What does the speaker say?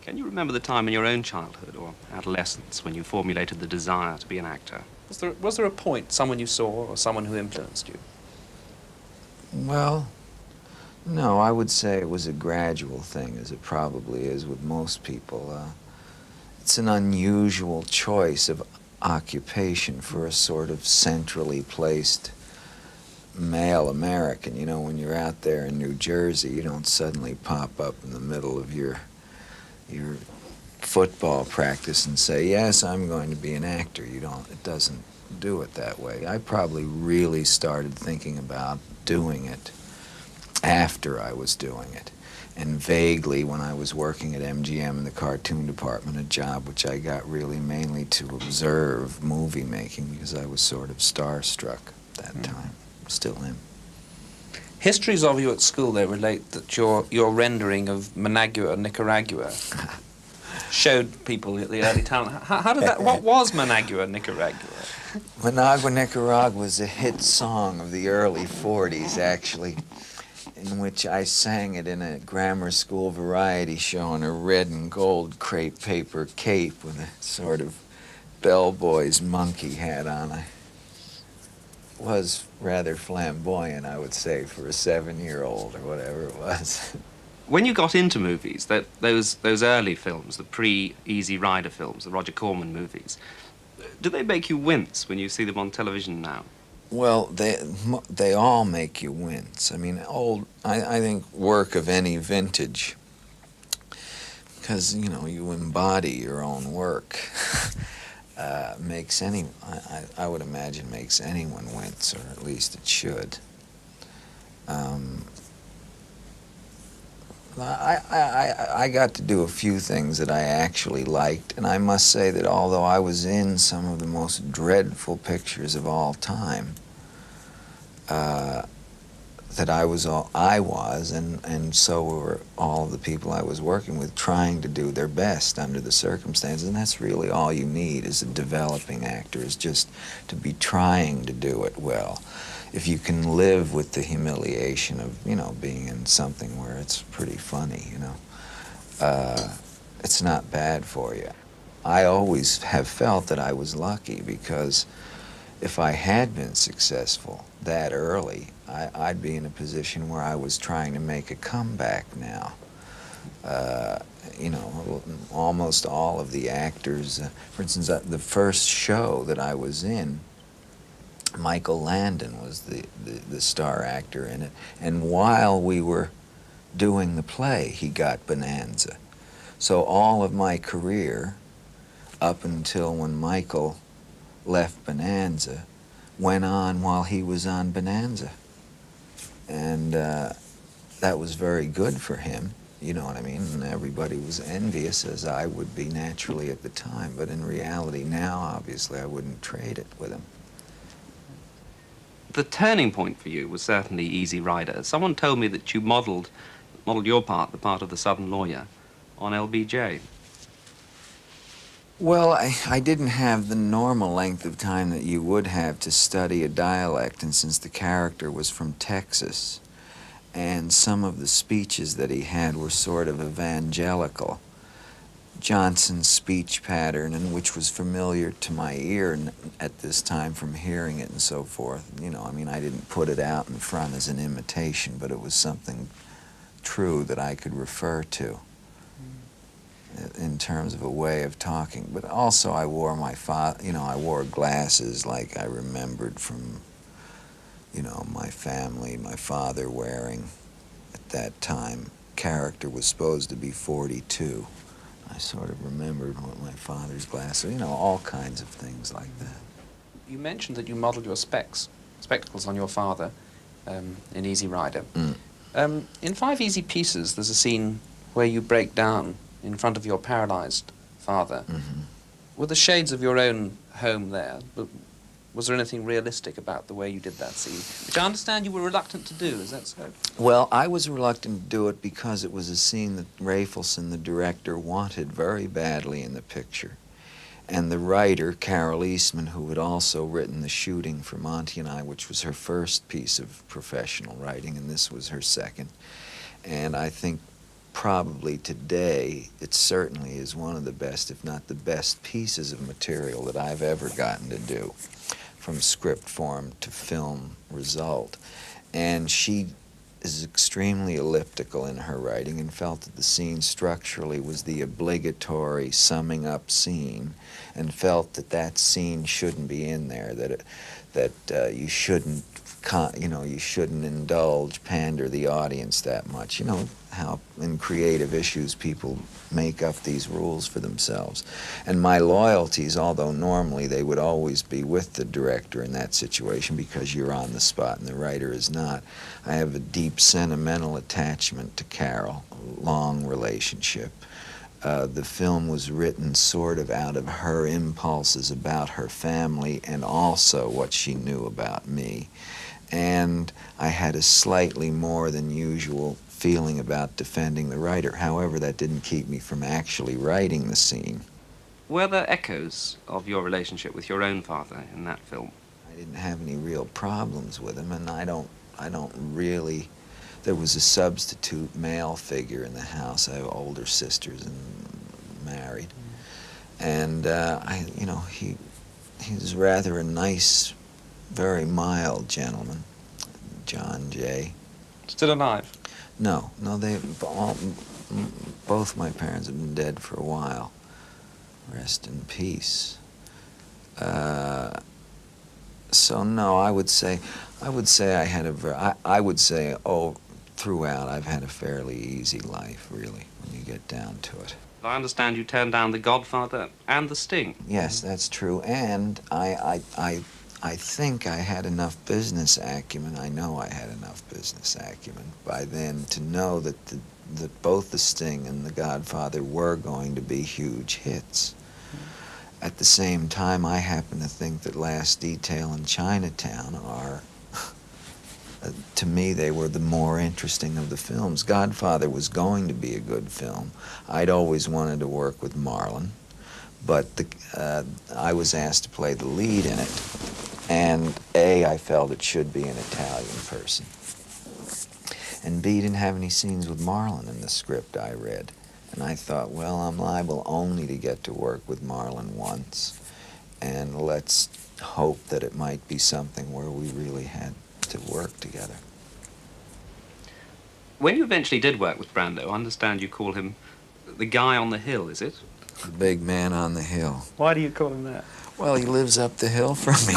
Can you remember the time in your own childhood or adolescence when you formulated the desire to be an actor? Was there a point, someone you saw or someone who influenced you? Well, no, I would say it was a gradual thing, as it probably is with most people. It's an unusual choice of occupation for a sort of centrally placed male American. You know, when you're out there in New Jersey, you don't suddenly pop up in the middle of your football practice and say, yes, I'm going to be an actor. You don't, it doesn't do it that way. I probably really started thinking about doing it after I was doing it. And vaguely when I was working at MGM in the cartoon department, a job which I got really mainly to observe movie making because I was sort of starstruck at that time. Still am. Histories of you at school, they relate that your rendering of Managua, Nicaragua, showed people the early talent. How did that, what was Managua, Nicaragua? Managua, Nicaragua was a hit song of the early 40s, actually, in which I sang it in a grammar school variety show in a red and gold crepe paper cape with a sort of bellboy's monkey hat on. I was rather flamboyant, I would say, for a 7-year-old or whatever it was. When you got into movies, those early films, the pre-Easy Rider films, the Roger Corman movies, do they make you wince when you see them on television now? Well, they all make you wince. I mean, I think work of any vintage, because, you know, you embody your own work, makes I would imagine makes anyone wince, or at least it should. I got to do a few things that I actually liked, and I must say that although I was in some of the most dreadful pictures of all time, that I was, and so were all of the people I was working with, trying to do their best under the circumstances, and that's really all you need as a developing actor, is just to be trying to do it well. If you can live with the humiliation of, you know, being in something where it's pretty funny, you know, it's not bad for you. I always have felt that I was lucky, because if I had been successful that early, I'd be in a position where I was trying to make a comeback now. You know, almost all of the actors, for instance, the first show that I was in, Michael Landon was the star actor in it, and while we were doing the play, he got Bonanza. So all of my career, up until when Michael left Bonanza, went on while he was on Bonanza. And that was very good for him, you know what I mean? And everybody was envious, as I would be naturally at the time, but in reality now, obviously, I wouldn't trade it with him. The turning point for you was certainly Easy Rider. Someone told me that you modeled your part, the part of the Southern lawyer, on LBJ. Well, I didn't have the normal length of time that you would have to study a dialect, and since the character was from Texas, and some of the speeches that he had were sort of evangelical, Johnson's speech pattern, and which was familiar to my ear at this time from hearing it and so forth. You know, I mean, I didn't put it out in front as an imitation, but it was something true that I could refer to in terms of a way of talking. But also I wore I wore glasses like I remembered from, you know, my family, my father wearing at that time. Character was supposed to be 42. I sort of remembered what my father's glasses, you know, all kinds of things like that. You mentioned that you modeled your spectacles on your father in Easy Rider. In Five Easy Pieces, there's a scene where you break down in front of your paralyzed father. Were the shades of your own home there? Was there anything realistic about the way you did that scene? Which I understand you were reluctant to do, is that so? Well, I was reluctant to do it because it was a scene that Rafelson, the director, wanted very badly in the picture. And the writer, Carol Eastman, who had also written The Shooting for Monty and I, which was her first piece of professional writing, and this was her second. And I think probably today, it certainly is one of the best, if not the best, pieces of material that I've ever gotten to do, from script form to film result. And she is extremely elliptical in her writing and felt that the scene structurally was the obligatory summing up scene, and felt that that scene shouldn't be in there, that you shouldn't you shouldn't indulge, pander the audience that much. You know how in creative issues people make up these rules for themselves. And my loyalties, although normally they would always be with the director in that situation because you're on the spot and the writer is not, I have a deep sentimental attachment to Carol, a long relationship. The film was written sort of out of her impulses about her family and also what she knew about me. And I had a slightly more than usual feeling about defending the writer. However, that didn't keep me from actually writing the scene. Were there echoes of your relationship with your own father in that film? I didn't have any real problems with him, and I don't really. There was a substitute male figure in the house. I have older sisters and married, and he was rather a nice, very mild gentleman, John Jay. Still alive? No, both my parents have been dead for a while. Rest in peace. So no, I would say I had throughout I've had a fairly easy life, really, when you get down to it. I understand you turned down The Godfather and The Sting. Yes, that's true, and I think I had enough business acumen, I know I had enough business acumen by then to know that both The Sting and The Godfather were going to be huge hits. At the same time, I happen to think that Last Detail and Chinatown are, to me, they were the more interesting of the films. Godfather was going to be a good film. I'd always wanted to work with Marlon, but I was asked to play the lead in it, and A, I felt it should be an Italian person, and B, didn't have any scenes with Marlon in the script I read. And I thought, well, I'm liable only to get to work with Marlon once, and let's hope that it might be something where we really had to work together. When you eventually did work with Brando, I understand you call him the guy on the hill, is it? The big man on the hill. Why do you call him that? Well, he lives up the hill from me.